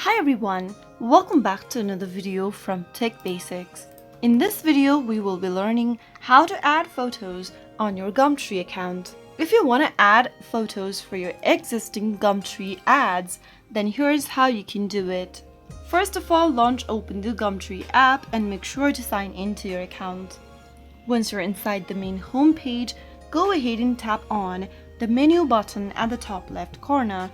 Hi everyone, welcome back to another video from Tech Basics. In this video, we will be learning how to add photos on your Gumtree account. If you want to add photos for your existing Gumtree ads, then here's how you can do it. First of all, open the Gumtree app and make sure to sign into your account. Once you're inside the main home page, go ahead and tap on the menu button at the top left corner.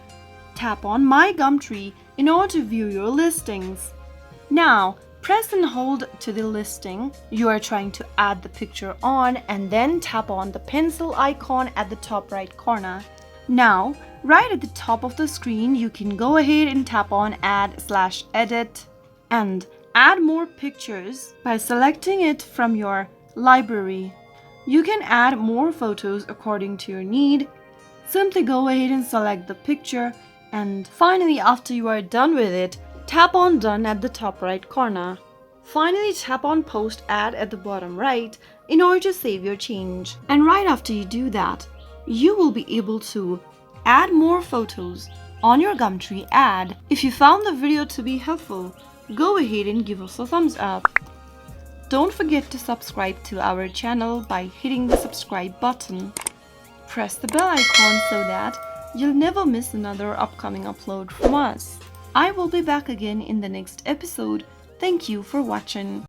Tap on My Gumtree in order to view your listings. Now, press and hold to the listing you are trying to add the picture on and then tap on the pencil icon at the top right corner. Now, right at the top of the screen, you can go ahead and tap on Add/Edit and add more pictures by selecting it from your library. You can add more photos according to your need. Simply go ahead and select the picture, and finally, after you are done with it, tap on Done at the top right corner. Finally, tap on Post Ad at the bottom right in order to save your change. And right after you do that, you will be able to add more photos on your Gumtree ad. If you found the video to be helpful, go ahead and give us a thumbs up. Don't forget to subscribe to our channel by hitting the subscribe button. Press the bell icon so that you'll never miss another upcoming upload from us. I will be back again in the next episode. Thank you for watching.